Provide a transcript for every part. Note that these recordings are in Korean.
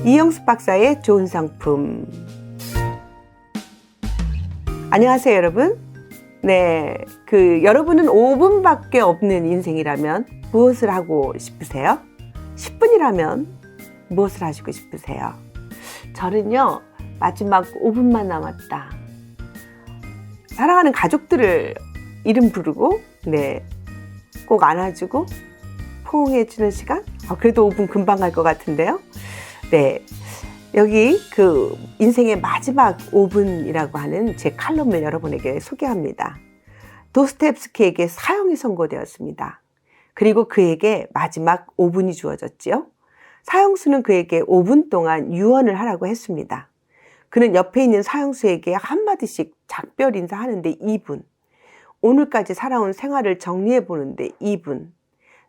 이영숙 박사의 좋은 상품. 안녕하세요, 여러분. 네, 여러분은 5분밖에 없는 인생이라면 무엇을 하고 싶으세요? 10분이라면 무엇을 하시고 싶으세요? 저는요, 마지막 5분만 남았다. 사랑하는 가족들을 이름 부르고, 꼭 안아주고 포옹해주는 시간? 그래도 5분 금방 갈 것 같은데요. 여기 인생의 마지막 5분이라고 하는 제 칼럼을 여러분에게 소개합니다. 도스토옙스키에게 사형이 선고되었습니다. 그리고 그에게 마지막 5분이 주어졌지요. 사형수는 그에게 5분 동안 유언을 하라고 했습니다. 그는 옆에 있는 사형수에게 한마디씩 작별 인사하는데 2분, 오늘까지 살아온 생활을 정리해 보는데 2분,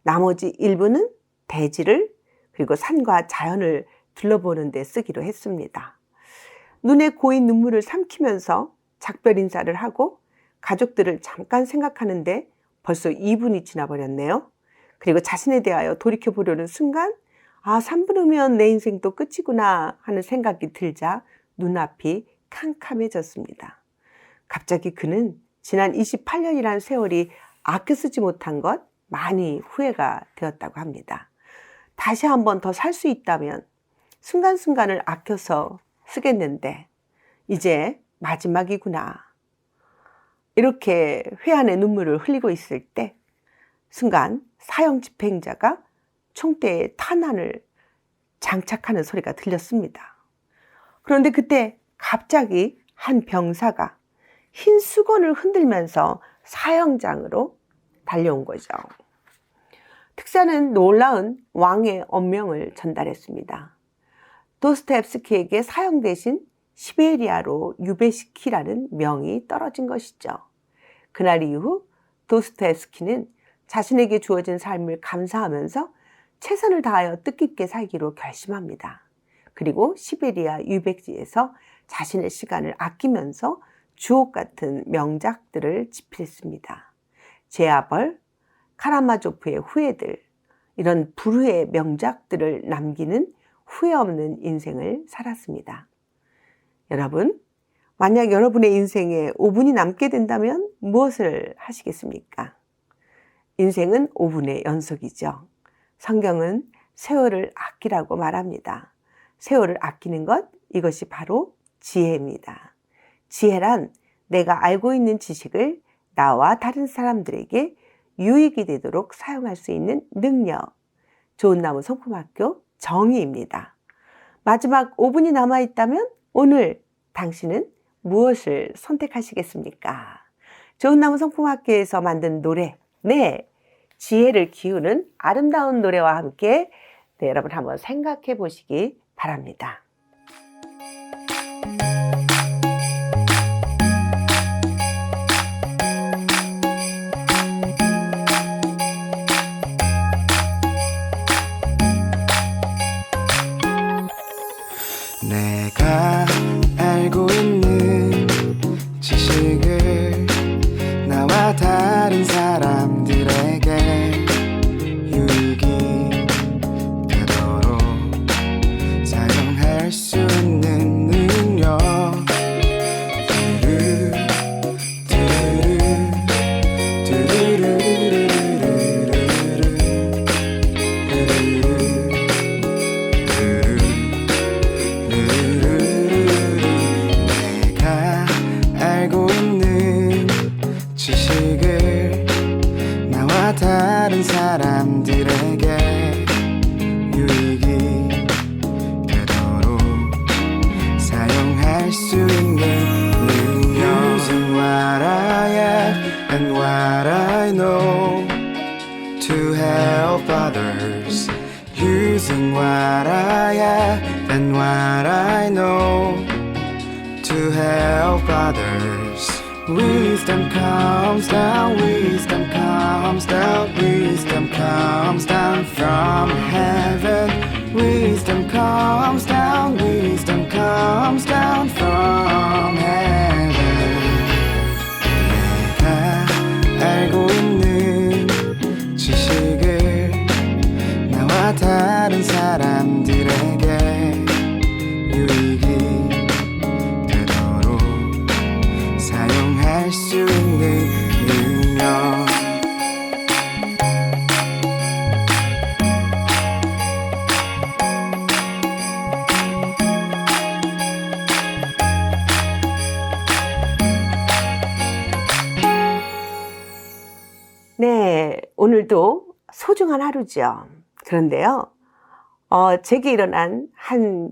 나머지 1분은 대지를 그리고 산과 자연을 둘러보는 데 쓰기로 했습니다. 눈에 고인 눈물을 삼키면서 작별 인사를 하고 가족들을 잠깐 생각하는데 벌써 2분이 지나버렸네요. 그리고 자신에 대하여 돌이켜보려는 순간 3분 후면 내 인생도 끝이구나 하는 생각이 들자 눈앞이 캄캄해졌습니다. 갑자기 그는 지난 28년이라는 세월이 아껴 쓰지 못한 것 많이 후회가 되었다고 합니다. 다시 한 번 더 살 수 있다면 순간순간을 아껴서 쓰겠는데 이제 마지막이구나. 이렇게 회한의 눈물을 흘리고 있을 때 순간 사형 집행자가 총대에 탄환을 장착하는 소리가 들렸습니다. 그런데 그때 갑자기 한 병사가 흰 수건을 흔들면서 사형장으로 달려온 거죠. 특사는 놀라운 왕의 엄명을 전달했습니다. 도스토옙스키에게 사형 대신 시베리아로 유배시키라는 명이 떨어진 것이죠. 그날 이후 도스토옙스키는 자신에게 주어진 삶을 감사하면서 최선을 다하여 뜻깊게 살기로 결심합니다. 그리고 시베리아 유배지에서 자신의 시간을 아끼면서 주옥 같은 명작들을 집필했습니다. 제아벌, 카라마조프의 후예들, 이런 불후의 명작들을 남기는 후회 없는 인생을 살았습니다. 여러분, 만약 여러분의 인생에 5분이 남게 된다면 무엇을 하시겠습니까? 인생은 5분의 연속이죠. 성경은 세월을 아끼라고 말합니다. 세월을 아끼는 것, 이것이 바로 지혜입니다. 지혜란 내가 알고 있는 지식을 나와 다른 사람들에게 유익이 되도록 사용할 수 있는 능력. 좋은 나무 성품학교 정의입니다. 마지막 5분이 남아있다면 오늘 당신은 무엇을 선택하시겠습니까? 좋은 나무 성품학교에서 만든 노래, 지혜를 기우는 아름다운 노래와 함께 여러분 한번 생각해 보시기 바랍니다. 내가 알고 있는 지식을 나와 다른 사람들에게 유익이 되도록 사용할 수 있는 능력. 다른 사람들에게 유익이 되도록 사용할 수 있는 능력. Using what I am and what I know to help others. Using what I am and what I know to help others. Wisdom comes down, wisdom comes down, wisdom comes down from heaven. Wisdom comes down, wisdom comes down from heaven. 내가 알고 있는 지식을 나와 다른 사람들에게 오늘도 소중한 하루죠. 그런데요, 제게 일어난 한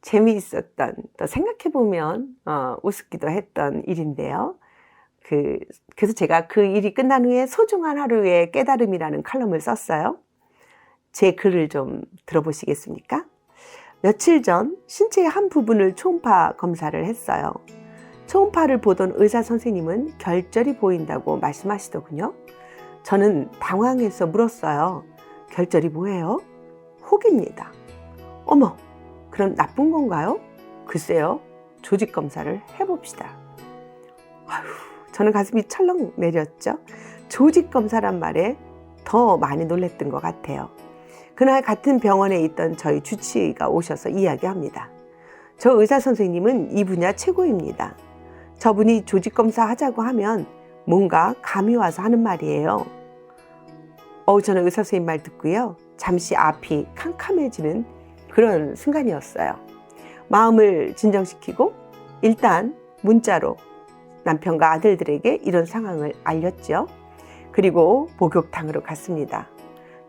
재미있었던, 또 생각해보면 우습기도 했던 일인데요. 그래서 제가 그 일이 끝난 후에 소중한 하루의 깨달음이라는 칼럼을 썼어요. 제 글을 좀 들어보시겠습니까? 며칠 전 신체의 한 부분을 초음파 검사를 했어요. 초음파를 보던 의사 선생님은 결절이 보인다고 말씀하시더군요. 저는 당황해서 물었어요. 결절이 뭐예요? 혹입니다. 어머, 그럼 나쁜 건가요? 글쎄요, 조직 검사를 해봅시다. 아휴, 저는 가슴이 철렁 내렸죠. 조직 검사란 말에 더 많이 놀랬던 것 같아요. 그날 같은 병원에 있던 저희 주치의가 오셔서 이야기합니다. 저 의사 선생님은 이 분야 최고입니다. 저분이 조직 검사 하자고 하면 뭔가 감이 와서 하는 말이에요. 저는 의사 선생님 말 듣고요, 잠시 앞이 캄캄해지는 그런 순간이었어요. 마음을 진정시키고 일단 문자로 남편과 아들들에게 이런 상황을 알렸죠. 그리고 목욕탕으로 갔습니다.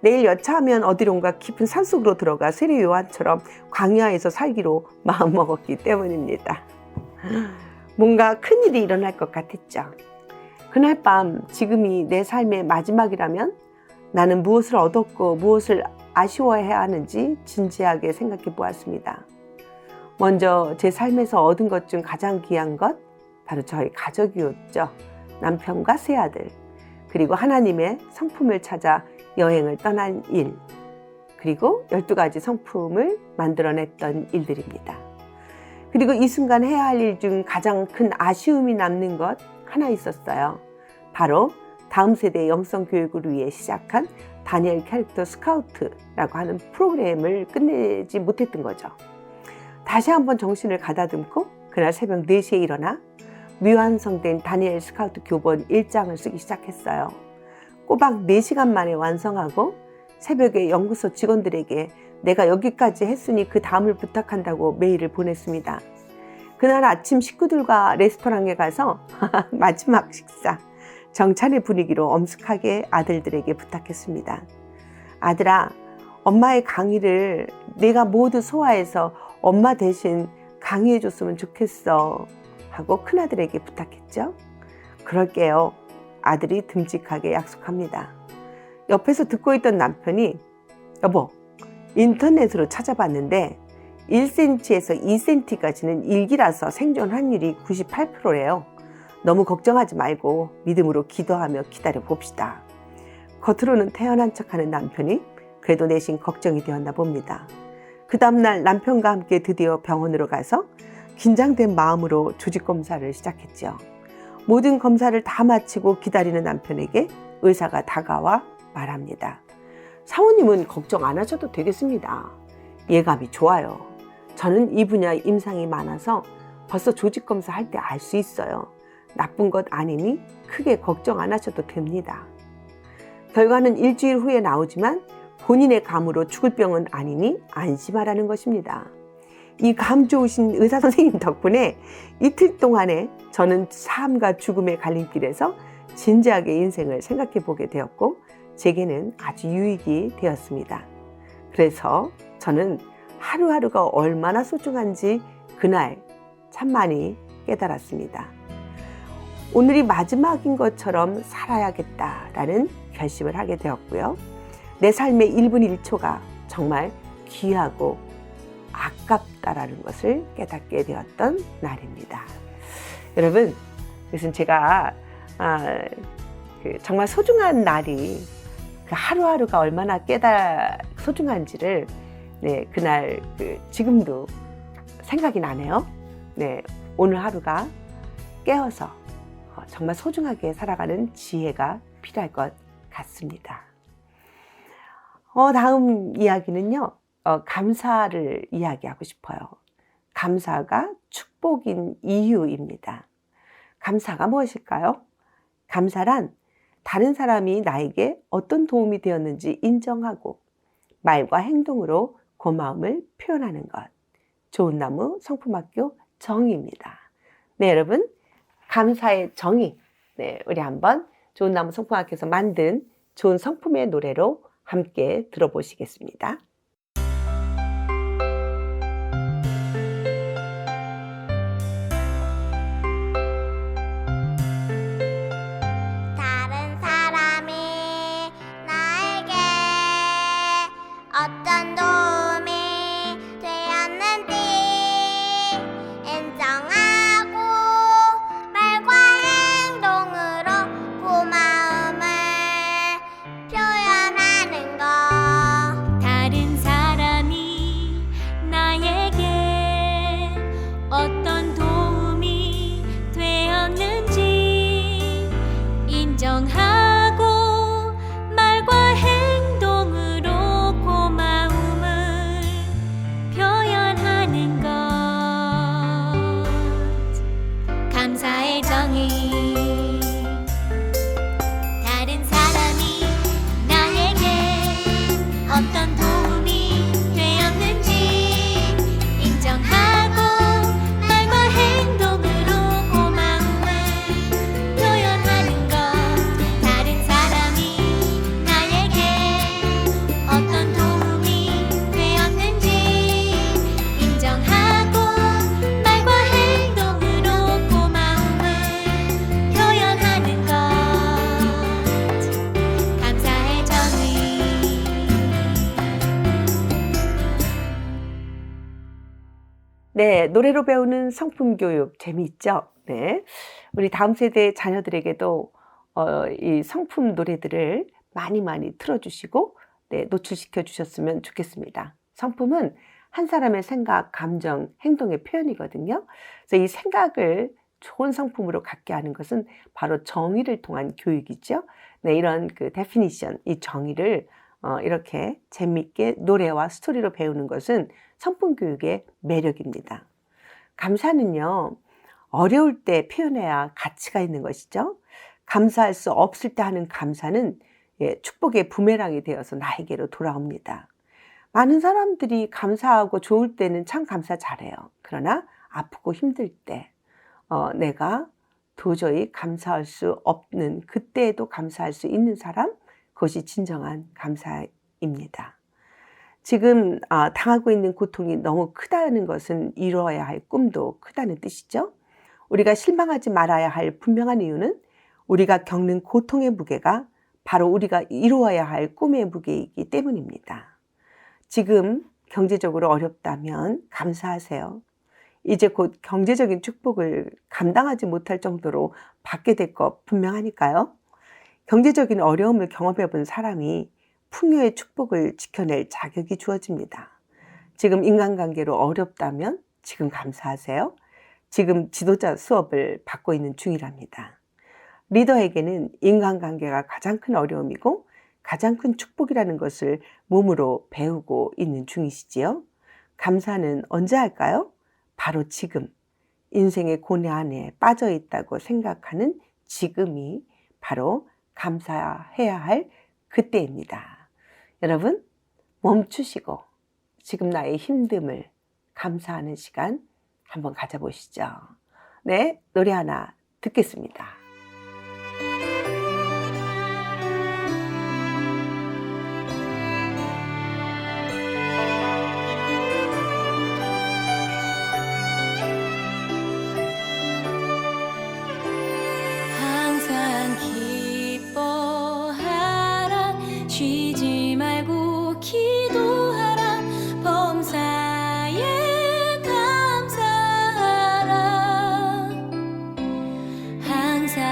내일 여차하면 어디론가 깊은 산속으로 들어가 세례 요한처럼 광야에서 살기로 마음먹었기 때문입니다. 뭔가 큰일이 일어날 것 같았죠. 그날 밤 지금이 내 삶의 마지막이라면 나는 무엇을 얻었고 무엇을 아쉬워해야 하는지 진지하게 생각해 보았습니다. 먼저 제 삶에서 얻은 것 중 가장 귀한 것, 바로 저희 가족이었죠. 남편과 세 아들, 그리고 하나님의 성품을 찾아 여행을 떠난 일, 그리고 12가지 성품을 만들어냈던 일들입니다. 그리고 이 순간 해야 할 일 중 가장 큰 아쉬움이 남는 것 하나 있었어요. 바로 다음 세대의 영성 교육을 위해 시작한 다니엘 캐릭터 스카우트라고 하는 프로그램을 끝내지 못했던 거죠. 다시 한번 정신을 가다듬고 그날 새벽 4시에 일어나 미완성된 다니엘 스카우트 교본 1장을 쓰기 시작했어요. 꼬박 4시간 만에 완성하고 새벽에 연구소 직원들에게 내가 여기까지 했으니 그 다음을 부탁한다고 메일을 보냈습니다. 그날 아침 식구들과 레스토랑에 가서 마지막 식사, 정찬의 분위기로 엄숙하게 아들들에게 부탁했습니다. 아들아, 엄마의 강의를 내가 모두 소화해서 엄마 대신 강의해줬으면 좋겠어 하고 큰아들에게 부탁했죠. 그럴게요. 아들이 듬직하게 약속합니다. 옆에서 듣고 있던 남편이 여보, 인터넷으로 찾아봤는데 1cm에서 2cm까지는 일기라서 생존 확률이 98%래요. 너무 걱정하지 말고 믿음으로 기도하며 기다려 봅시다. 겉으로는 태연한 척하는 남편이 그래도 내심 걱정이 되었나 봅니다. 그 다음날 남편과 함께 드디어 병원으로 가서 긴장된 마음으로 조직 검사를 시작했죠. 모든 검사를 다 마치고 기다리는 남편에게 의사가 다가와 말합니다. 사모님은 걱정 안 하셔도 되겠습니다. 예감이 좋아요. 저는 이 분야 임상이 많아서 벌써 조직 검사 할 때 알 수 있어요. 나쁜 것 아니니 크게 걱정 안 하셔도 됩니다. 결과는 일주일 후에 나오지만 본인의 감으로 죽을 병은 아니니 안심하라는 것입니다. 이 감 좋으신 의사 선생님 덕분에 이틀 동안에 저는 삶과 죽음의 갈림길에서 진지하게 인생을 생각해 보게 되었고 제게는 아주 유익이 되었습니다. 그래서 저는 하루하루가 얼마나 소중한지 그날 참 많이 깨달았습니다. 오늘이 마지막인 것처럼 살아야겠다라는 결심을 하게 되었고요. 내 삶의 1분 1초가 정말 귀하고 아깝다라는 것을 깨닫게 되었던 날입니다. 여러분, 그래서 제가 정말 소중한 날이 그 하루하루가 얼마나 소중한지를 그날 지금도 생각이 나네요. 오늘 하루가 깨어서 정말 소중하게 살아가는 지혜가 필요할 것 같습니다. 다음 이야기는요, 감사를 이야기하고 싶어요. 감사가 축복인 이유입니다. 감사가 무엇일까요? 감사란 다른 사람이 나에게 어떤 도움이 되었는지 인정하고 말과 행동으로 고마움을 표현하는 것. 좋은 나무 성품학교 정의입니다. 네, 여러분, 감사의 정의. 우리 한번 좋은 나무 성품학교에서 만든 좋은 성품의 노래로 함께 들어보시겠습니다. 다른 사람이 나에게 어떤 도움이 되었는지 인정하고 말과 행동으로 고마움을 표현하는 것. 다른 사람이 나에게 어떤 도움이 되었는지 인정하고 말과 행동으로 고마움을 표현하는 것. 감사의 정의. 다른 사람이 나에게 어떤 도움이 되었는지 인정하고 말과 행동으로 고마움을 표현하는 것. 다른 사람이 나에게 어떤 도움이 되었는지 인정하고 말과 행동으로 고마움을 표현하는 것. 감사의 정의. 네, 노래로 배우는 성품 교육 재미있죠? 네. 우리 다음 세대 자녀들에게도 이 성품 노래들을 많이 틀어주시고 네, 노출시켜 주셨으면 좋겠습니다. 성품은 한 사람의 생각, 감정, 행동의 표현이거든요. 그래서 이 생각을 좋은 성품으로 갖게 하는 것은 바로 정의를 통한 교육이죠. 네, 이런 그 데피니션, 이 정의를 이렇게 재미있게 노래와 스토리로 배우는 것은 성품 교육의 매력입니다. 감사는요, 어려울 때 표현해야 가치가 있는 것이죠. 감사할 수 없을 때 하는 감사는 축복의 부메랑이 되어서 나에게로 돌아옵니다. 많은 사람들이 감사하고 좋을 때는 참 감사 잘해요. 그러나 아프고 힘들 때 내가 도저히 감사할 수 없는 그때에도 감사할 수 있는 사람, 그것이 진정한 감사입니다. 지금 당하고 있는 고통이 너무 크다는 것은 이루어야 할 꿈도 크다는 뜻이죠. 우리가 실망하지 말아야 할 분명한 이유는 우리가 겪는 고통의 무게가 바로 우리가 이루어야 할 꿈의 무게이기 때문입니다. 지금 경제적으로 어렵다면 감사하세요. 이제 곧 경제적인 축복을 감당하지 못할 정도로 받게 될 것 분명하니까요. 경제적인 어려움을 경험해 본 사람이 풍요의 축복을 지켜낼 자격이 주어집니다. 지금 인간관계로 어렵다면 지금 감사하세요. 지금 지도자 수업을 받고 있는 중이랍니다. 리더에게는 인간관계가 가장 큰 어려움이고 가장 큰 축복이라는 것을 몸으로 배우고 있는 중이시지요. 감사는 언제 할까요? 바로 지금, 인생의 고뇌 안에 빠져 있다고 생각하는 지금이 바로 감사해야 할 그때입니다. 여러분, 멈추시고 지금 나의 힘듦을 감사하는 시간 한번 가져보시죠. 네, 노래 하나 듣겠습니다. 항상 기뻐하라 쉬지 말고 기도하라 범사에 감사하라 항상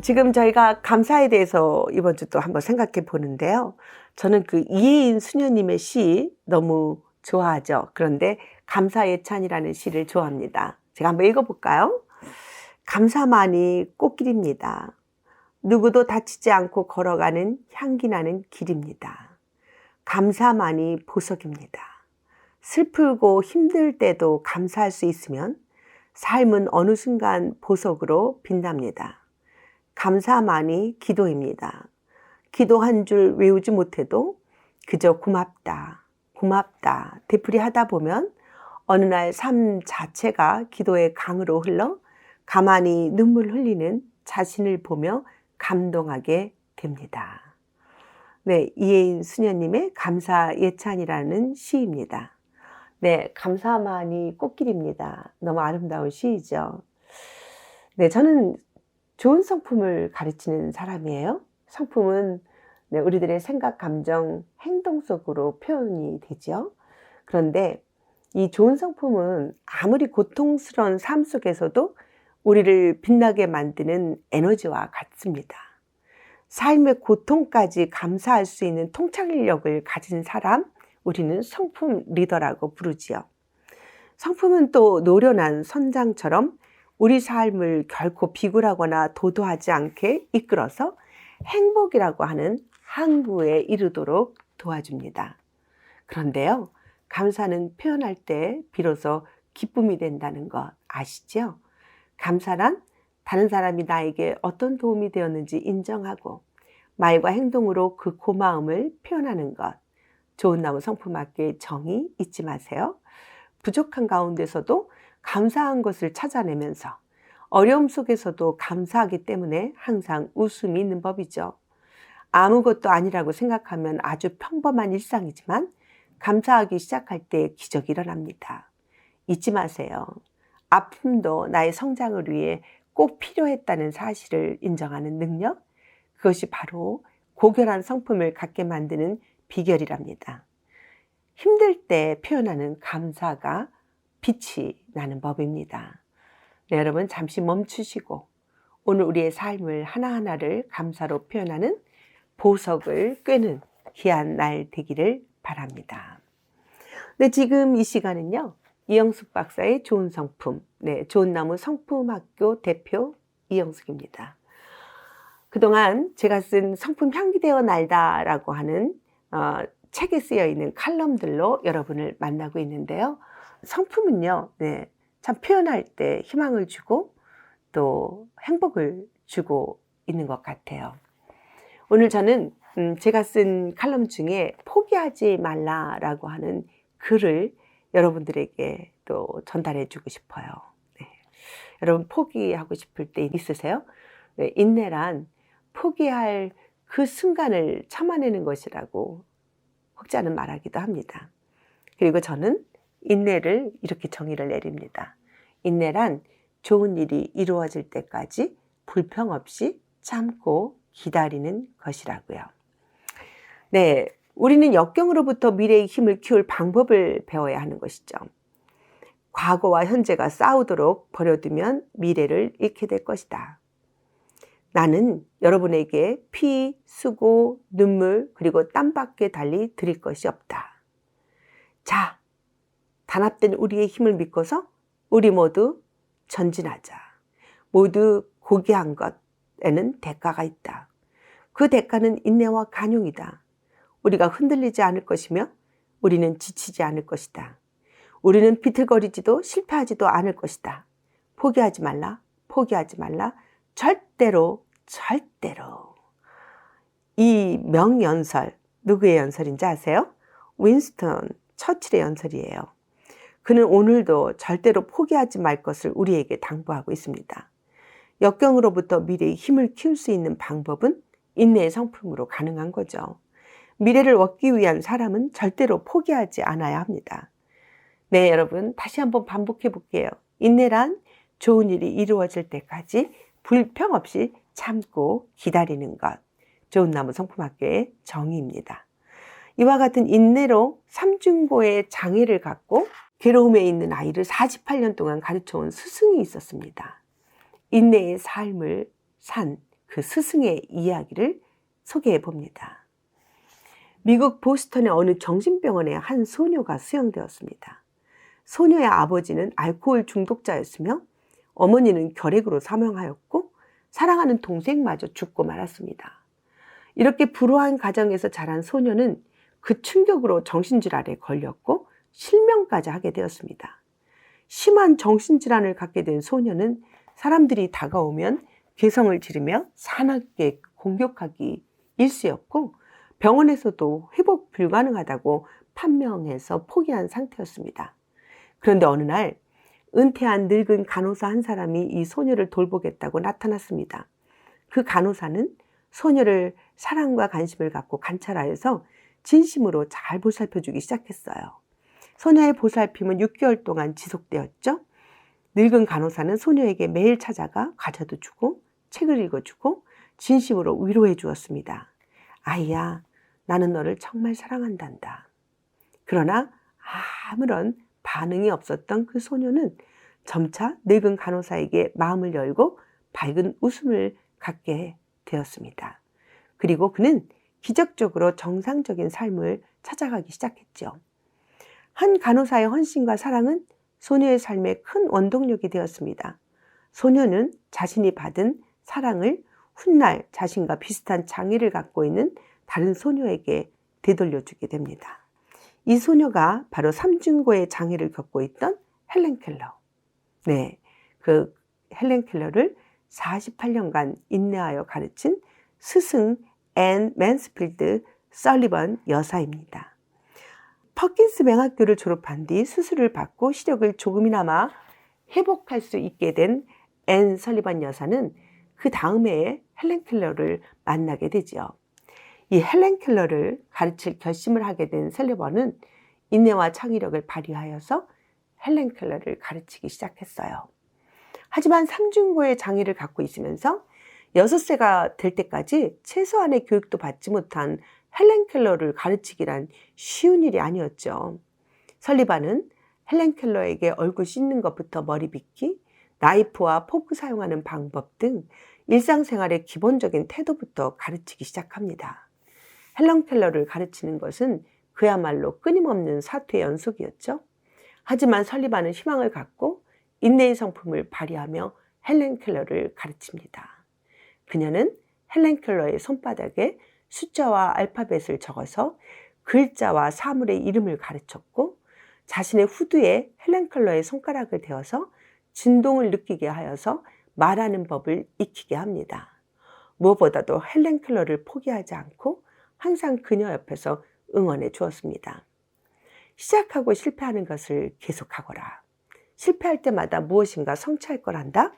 지금 저희가 감사에 대해서 이번 주 또 한번 생각해 보는데요. 저는 그 이혜인 수녀님의 시 너무 좋아하죠. 그런데 감사 예찬이라는 시를 좋아합니다. 제가 한번 읽어볼까요? 감사만이 꽃길입니다. 누구도 다치지 않고 걸어가는 향기 나는 길입니다. 감사만이 보석입니다. 슬프고 힘들 때도 감사할 수 있으면 삶은 어느 순간 보석으로 빛납니다. 감사만이 기도입니다. 기도 한 줄 외우지 못해도 그저 고맙다, 고맙다 되풀이하다 보면 어느 날 삶 자체가 기도의 강으로 흘러 가만히 눈물 흘리는 자신을 보며 감동하게 됩니다. 네, 이혜인 수녀님의 감사 예찬이라는 시입니다. 네, 감사만이 꽃길입니다. 너무 아름다운 시이죠. 네, 저는 좋은 성품을 가르치는 사람이에요. 성품은 네, 우리들의 생각, 감정, 행동 속으로 표현이 되죠. 그런데 이 좋은 성품은 아무리 고통스러운 삶 속에서도 우리를 빛나게 만드는 에너지와 같습니다. 삶의 고통까지 감사할 수 있는 통찰력을 가진 사람, 우리는 성품 리더라고 부르지요. 성품은 또 노련한 선장처럼 우리 삶을 결코 비굴하거나 도도하지 않게 이끌어서 행복이라고 하는 항구에 이르도록 도와줍니다. 그런데요, 감사는 표현할 때 비로소 기쁨이 된다는 것 아시죠? 감사란 다른 사람이 나에게 어떤 도움이 되었는지 인정하고 말과 행동으로 그 고마움을 표현하는 것. 좋은 나무 성품학교의 정의 잊지 마세요. 부족한 가운데서도 감사한 것을 찾아내면서 어려움 속에서도 감사하기 때문에 항상 웃음이 있는 법이죠. 아무것도 아니라고 생각하면 아주 평범한 일상이지만 감사하기 시작할 때 기적이 일어납니다. 잊지 마세요. 아픔도 나의 성장을 위해 꼭 필요했다는 사실을 인정하는 능력, 그것이 바로 고결한 성품을 갖게 만드는 비결이랍니다. 힘들 때 표현하는 감사가 빛이 나는 법입니다. 네, 여러분 잠시 멈추시고 오늘 우리의 삶을 하나하나를 감사로 표현하는 보석을 꿰는 귀한 날 되기를 바랍니다. 네, 지금 이 시간은요. 이영숙 박사의 좋은 성품, 네, 좋은 나무 성품학교 대표 이영숙입니다. 그동안 제가 쓴 성품 향기되어 날다라고 하는 책에 쓰여 있는 칼럼들로 여러분을 만나고 있는데요. 성품은요, 네, 참 표현할 때 희망을 주고 또 행복을 주고 있는 것 같아요. 오늘 저는 제가 쓴 칼럼 중에 포기하지 말라라고 하는 글을 여러분들에게 또 전달해 주고 싶어요. 네. 여러분 포기하고 싶을 때 있으세요? 네, 인내란 포기할 그 순간을 참아내는 것이라고 혹자는 말하기도 합니다. 그리고 저는 인내를 이렇게 정의를 내립니다. 인내란 좋은 일이 이루어질 때까지 불평 없이 참고 기다리는 것이라고요. 네, 우리는 역경으로부터 미래의 힘을 키울 방법을 배워야 하는 것이죠. 과거와 현재가 싸우도록 버려두면 미래를 잃게 될 것이다. 나는 여러분에게 피, 수고, 눈물 그리고 땀밖에 달리 드릴 것이 없다. 자, 단합된 우리의 힘을 믿고서 우리 모두 전진하자. 모두 고귀한 것에는 대가가 있다. 그 대가는 인내와 간용이다. 우리가 흔들리지 않을 것이며 우리는 지치지 않을 것이다. 우리는 비틀거리지도 실패하지도 않을 것이다. 포기하지 말라, 포기하지 말라, 절대로, 절대로. 이 명연설, 누구의 연설인지 아세요? 윈스턴 처칠의 연설이에요. 그는 오늘도 절대로 포기하지 말 것을 우리에게 당부하고 있습니다. 역경으로부터 미래의 힘을 키울 수 있는 방법은 인내의 성품으로 가능한 거죠. 미래를 얻기 위한 사람은 절대로 포기하지 않아야 합니다. 네, 여러분 다시 한번 반복해 볼게요. 인내란 좋은 일이 이루어질 때까지 불평 없이 참고 기다리는 것. 좋은 나무 성품학교의 정의입니다. 이와 같은 인내로 삼중고의 장애를 갖고 괴로움에 있는 아이를 48년 동안 가르쳐온 스승이 있었습니다. 인내의 삶을 산 그 스승의 이야기를 소개해 봅니다. 미국 보스턴의 어느 정신병원에 한 소녀가 수용되었습니다. 소녀의 아버지는 알코올 중독자였으며 어머니는 결핵으로 사망하였고 사랑하는 동생마저 죽고 말았습니다. 이렇게 불우한 가정에서 자란 소녀는 그 충격으로 정신질환에 걸렸고 실명까지 하게 되었습니다. 심한 정신질환을 갖게 된 소녀는 사람들이 다가오면 괴성을 지르며 사납게 공격하기 일쑤였고 병원에서도 회복 불가능하다고 판명해서 포기한 상태였습니다. 그런데 어느 날 은퇴한 늙은 간호사 한 사람이 이 소녀를 돌보겠다고 나타났습니다. 그 간호사는 소녀를 사랑과 관심을 갖고 관찰하여서 진심으로 잘 보살펴주기 시작했어요. 소녀의 보살핌은 6개월 동안 지속되었죠. 늙은 간호사는 소녀에게 매일 찾아가 과자도 주고 책을 읽어주고 진심으로 위로해 주었습니다. 아이야, 나는 너를 정말 사랑한단다. 그러나 아무런 반응이 없었던 그 소녀는 점차 늙은 간호사에게 마음을 열고 밝은 웃음을 갖게 되었습니다. 그리고 그는 기적적으로 정상적인 삶을 찾아가기 시작했죠. 한 간호사의 헌신과 사랑은 소녀의 삶에 큰 원동력이 되었습니다. 소녀는 자신이 받은 사랑을 훗날 자신과 비슷한 장애를 갖고 있는 다른 소녀에게 되돌려주게 됩니다. 이 소녀가 바로 삼중고의 장애를 겪고 있던 헬렌 켈러. 네, 그 헬렌 켈러를 48년간 인내하여 가르친 스승 앤 맨스필드 설리번 여사입니다. 퍼킨스 맹학교를 졸업한 뒤 수술을 받고 시력을 조금이나마 회복할 수 있게 된 앤 설리번 여사는 그 다음 해에 헬렌 켈러를 만나게 되죠. 이 헬렌 켈러를 가르칠 결심을 하게 된 설리번은 인내와 창의력을 발휘하여서 헬렌 켈러를 가르치기 시작했어요. 하지만 삼중고의 장애를 갖고 있으면서 6세가 될 때까지 최소한의 교육도 받지 못한 헬렌 켈러를 가르치기란 쉬운 일이 아니었죠. 설리반은 헬렌 켈러에게 얼굴 씻는 것부터 머리 빗기, 나이프와 포크 사용하는 방법 등 일상생활의 기본적인 태도부터 가르치기 시작합니다. 헬렌 켈러를 가르치는 것은 그야말로 끊임없는 사투의 연속이었죠. 하지만 설리반은 희망을 갖고 인내의 성품을 발휘하며 헬렌 켈러를 가르칩니다. 그녀는 헬렌 켈러의 손바닥에 숫자와 알파벳을 적어서 글자와 사물의 이름을 가르쳤고 자신의 후드에 헬렌 켈러의 손가락을 대어서 진동을 느끼게 하여서 말하는 법을 익히게 합니다. 무엇보다도 헬렌 켈러를 포기하지 않고 항상 그녀 옆에서 응원해 주었습니다. 시작하고 실패하는 것을 계속하거라. 실패할 때마다 무엇인가 성취할 거란다.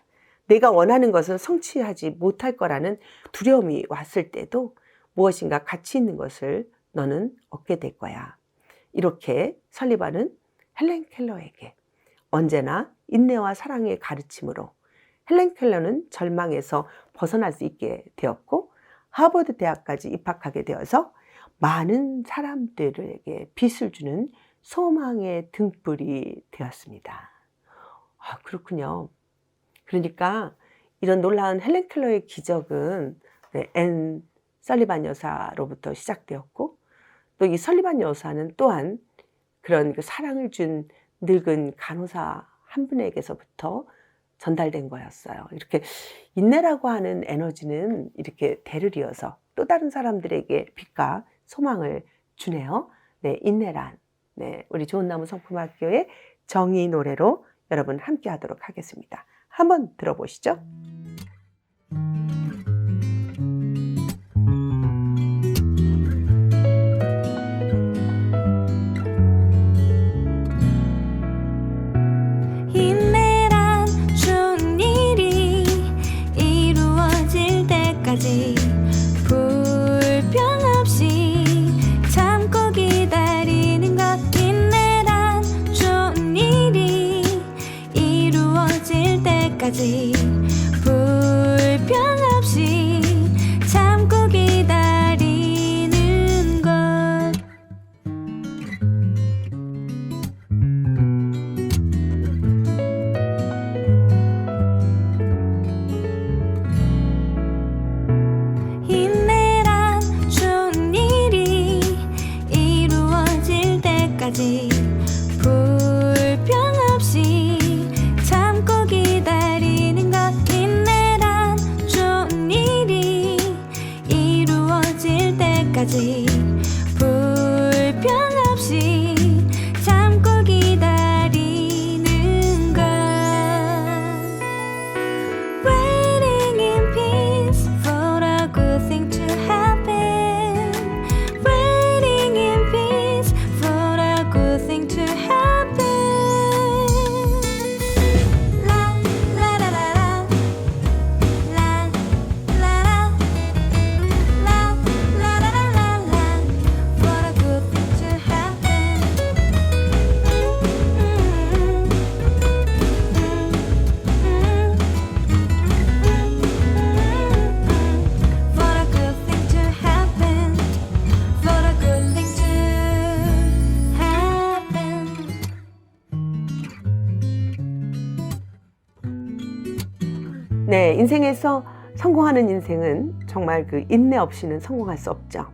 내가 원하는 것은 성취하지 못할 거라는 두려움이 왔을 때도 무엇인가 가치 있는 것을 너는 얻게 될 거야. 이렇게 설리반은 헬렌 켈러에게 언제나 인내와 사랑의 가르침으로 헬렌 켈러는 절망에서 벗어날 수 있게 되었고 하버드 대학까지 입학하게 되어서 많은 사람들에게 빛을 주는 소망의 등불이 되었습니다. 그렇군요. 그러니까 이런 놀라운 헬렌 켈러의 기적은 앤 설리반 여사로부터 시작되었고 또 이 설리반 여사는 또한 그런 그 사랑을 준 늙은 간호사 한 분에게서부터 전달된 거였어요. 이렇게 인내라고 하는 에너지는 이렇게 대를 이어서 또 다른 사람들에게 빛과 소망을 주네요. 네, 인내란. 네, 우리 좋은나무 성품학교의 정의 노래로 여러분 함께 하도록 하겠습니다. 한번 들어보시죠. 인내란 좋은 일이 이루어질 때까지 불평 없이 참고 기다리는 것. 인내란 좋은 일이 이루어질 때까지 불평 없이 참고 기다리는 것. 때까지 불평 없이 참고 기다리는 것. Waiting in peace for a good thing to happen. Waiting in peace for a good thing to happen. La la la la la la la la la la la la for a good thing to happen. For a good thing to happen. For a good thing to happen. 네, 인생에서 성공하는 인생은 정말 그 인내 없이는 성공할 수 없죠.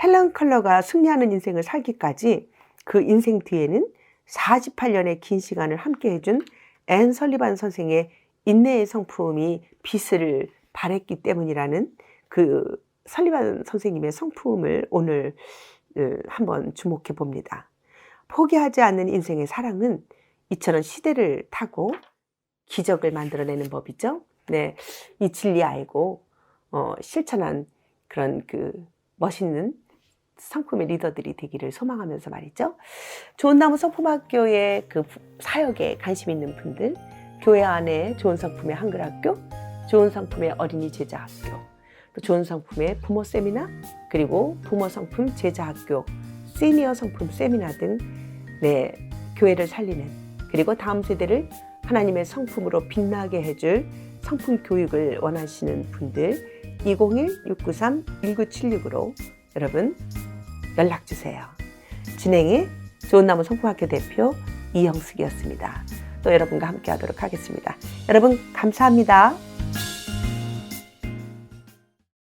헬런 컬러가 승리하는 인생을 살기까지 그 인생 뒤에는 48년의 긴 시간을 함께 해준 앤 설리반 선생의 인내의 성품이 빛을 발했기 때문이라는 그 설리반 선생님의 성품을 오늘 한번 주목해 봅니다. 포기하지 않는 인생의 사랑은 이처럼 시대를 타고 기적을 만들어내는 법이죠. 네, 이 진리 알고 실천한 그런 그 멋있는 성품의 리더들이 되기를 소망하면서 말이죠. 좋은 나무 성품학교의 그 사역에 관심 있는 분들, 교회 안에 좋은 성품의 한글학교, 좋은 성품의 어린이 제자학교, 또 좋은 성품의 부모 세미나, 그리고 부모 성품 제자학교, 시니어 성품 세미나 등 네, 교회를 살리는, 그리고 다음 세대를 하나님의 성품으로 빛나게 해줄 성품 교육을 원하시는 분들 201-693-1976으로 여러분 연락주세요. 진행의 좋은 나무 성품학교 대표 이영숙이었습니다. 또 여러분과 함께 하도록 하겠습니다. 여러분 감사합니다.